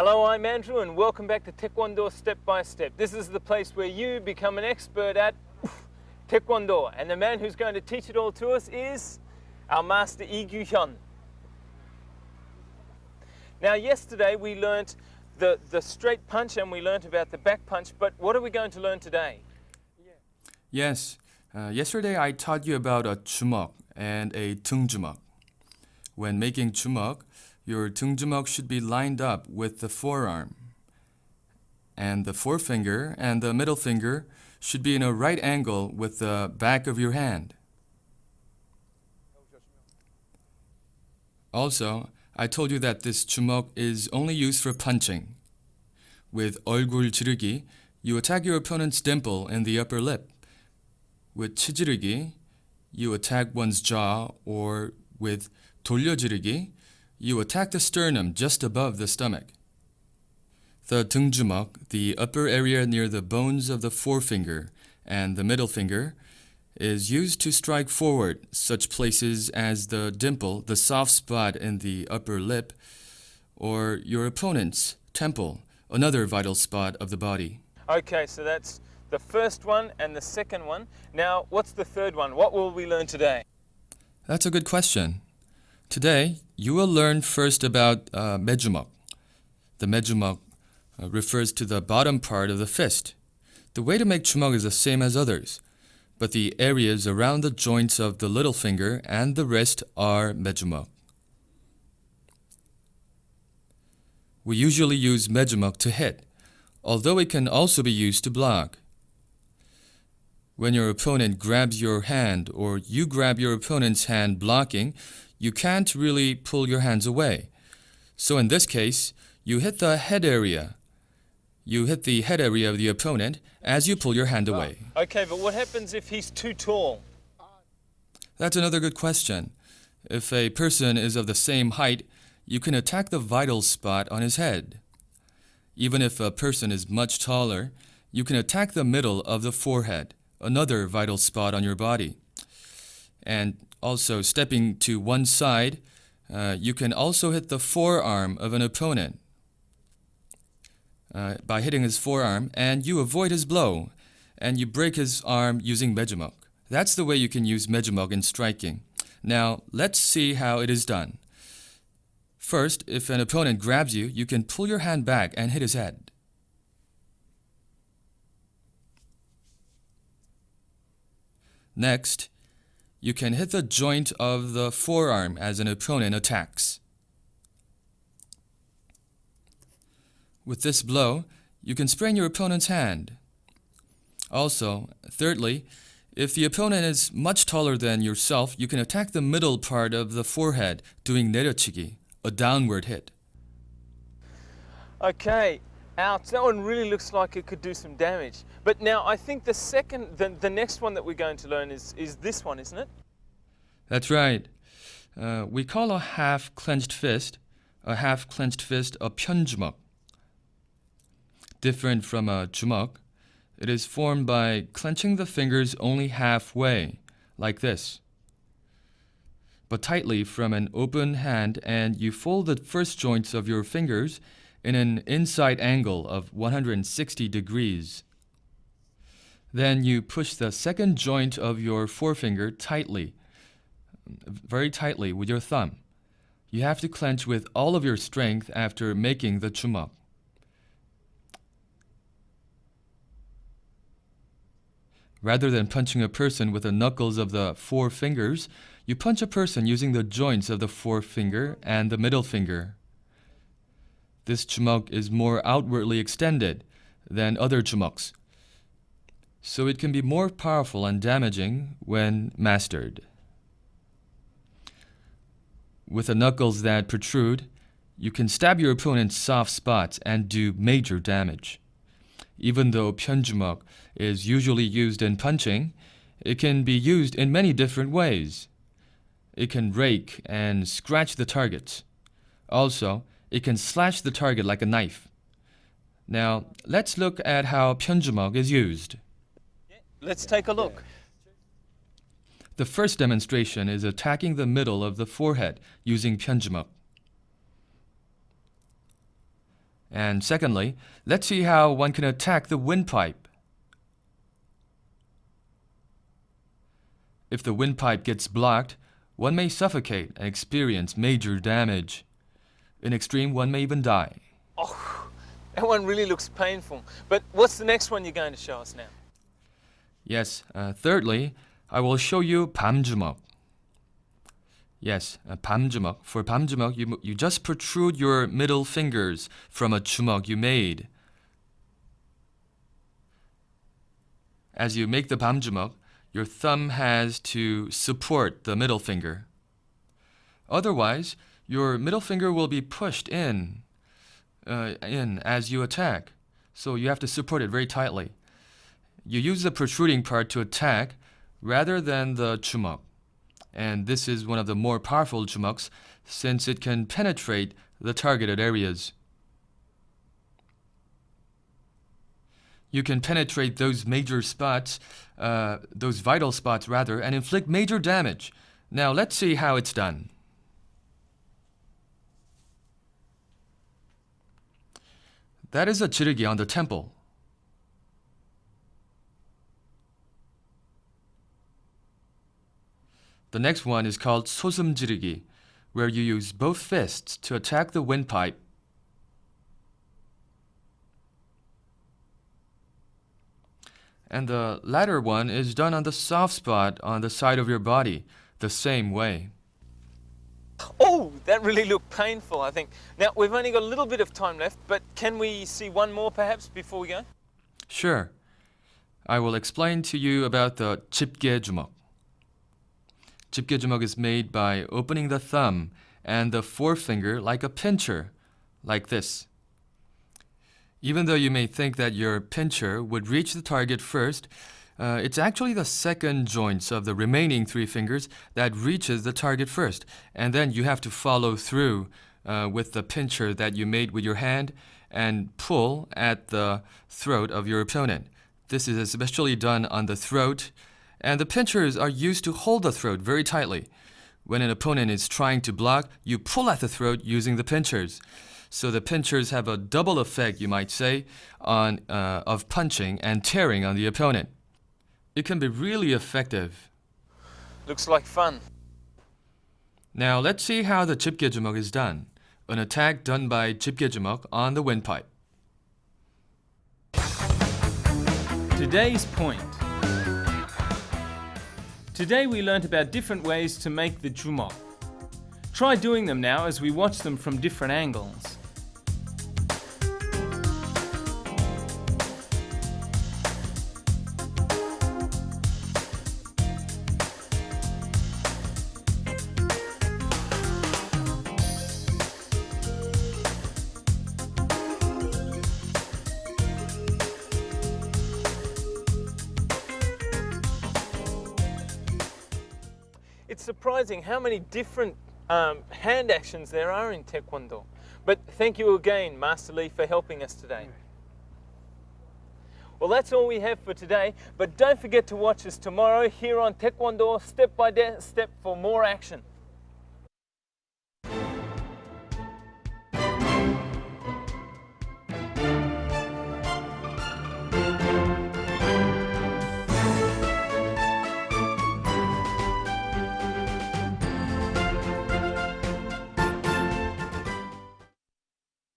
Hello, I'm Andrew and welcome back to Taekwondo Step by Step. This is the place where you become an expert at Taekwondo, and the man who's going to teach it all to us is our master Lee Gyu-hyun. Now yesterday we learnt the straight punch and we learnt about the back punch, but what are we going to learn today? Yes, yesterday I taught you about a 주먹 and a 등주먹. When making 주먹, your 등주먹 should be lined up with the forearm. And the forefinger and the middle finger should be in a right angle with the back of your hand. Also, I told you that this 주먹 is only used for punching. With 얼굴 지르기, you attack your opponent's dimple in the upper lip. With 치지르기, you attack one's jaw, or with 돌려지르기, you attack the sternum just above the stomach. The 등주먹, the upper area near the bones of the forefinger and the middle finger, is used to strike forward such places as the dimple, the soft spot in the upper lip, or your opponent's temple, another vital spot of the body. Okay, so that's the first one and the second one. Now, what's the third one? What will we learn today? That's a good question. Today, you will learn first about 매주먹. The 매주먹 refers to the bottom part of the fist. The way to make 주먹 is the same as others, but the areas around the joints of the little finger and the wrist are 매주먹. We usually use 매주먹 to hit, although it can also be used to block. When your opponent grabs your hand or you grab your opponent's hand blocking, you can't really pull your hands away. So in this case, you hit the head area. You hit the head area of the opponent as you pull your hand away. Okay, but what happens if he's too tall? That's another good question. If a person is of the same height, you can attack the vital spot on his head. Even if a person is much taller, you can attack the middle of the forehead, another vital spot on your body. And also, stepping to one side, you can also hit the forearm of an opponent by hitting his forearm, and you avoid his blow, and you break his arm using 매주먹. That's the way you can use 매주먹 in striking. Now, let's see how it is done. First, if an opponent grabs you, you can pull your hand back and hit his head. Next, you can hit the joint of the forearm as an opponent attacks. With this blow, you can sprain your opponent's hand. Also, thirdly, if the opponent is much taller than yourself, you can attack the middle part of the forehead doing 내려치기, a downward hit. Okay, ouch, that one really looks like it could do some damage. But now I think the next one that we're going to learn is this one, isn't it? That's right. We call a half clenched fist a 편주먹. Different from a 주먹, it is formed by clenching the fingers only halfway, like this, but tightly from an open hand, and you fold the first joints of your fingers in an inside angle of 160 degrees. Then you push the second joint of your forefinger tightly, very tightly with your thumb. You have to clench with all of your strength after making the 주먹. Rather than punching a person with the knuckles of the four fingers, you punch a person using the joints of the forefinger and the middle finger. This 주먹 is more outwardly extended than other 주먹s, so it can be more powerful and damaging when mastered. With the knuckles that protrude, you can stab your opponent's soft spots and do major damage. Even though 편주먹 is usually used in punching, it can be used in many different ways. It can rake and scratch the target. Also, it can slash the target like a knife. Now, let's look at how 편주먹 is used. Let's take a look. The first demonstration is attacking the middle of the forehead using 편주먹. And secondly, let's see how one can attack the windpipe. If the windpipe gets blocked, one may suffocate and experience major damage. In extreme, one may even die. Oh, that one really looks painful. But what's the next one you're going to show us now? Yes, thirdly, I will show you Bamjumeok. Yes, Bamjumeok. For Bamjumeok, you just protrude your middle fingers from a jumeok you made. As you make the Bamjumeok, your thumb has to support the middle finger. Otherwise, your middle finger will be pushed in as you attack. So you have to support it very tightly. You use the protruding part to attack rather than the jumeok. And this is one of the more powerful jumeoks since it can penetrate the targeted areas. You can penetrate those major spots, those vital spots rather, and inflict major damage. Now let's see how it's done. That is a jirugi on the temple. The next one is called sosum jirugi, where you use both fists to attack the windpipe. And the latter one is done on the soft spot on the side of your body, the same way. Oh, that really looked painful, I think. Now, we've only got a little bit of time left, but can we see one more perhaps before we go? Sure. I will explain to you about the Jipkejumeok. Jipkejumeok is made by opening the thumb and the forefinger like a pincher, like this. Even though you may think that your pincher would reach the target first, it's actually the second joints of the remaining three fingers that reaches the target first. And then you have to follow through with the pincher that you made with your hand and pull at the throat of your opponent. This is especially done on the throat, and the pinchers are used to hold the throat very tightly. When an opponent is trying to block, you pull at the throat using the pinchers. So the pinchers have a double effect, you might say, of punching and tearing on the opponent. It can be really effective. Looks like fun. Now let's see how the Jipkejumeok is done. An attack done by Jipkejumeok on the windpipe. Today's point. Today we learnt about different ways to make the jumeok. Try doing them now as we watch them from different angles. It's surprising how many different hand actions there are in Taekwondo. But thank you again, Master Lee, for helping us today. Well, that's all we have for today, but don't forget to watch us tomorrow here on Taekwondo Step by Step for more action.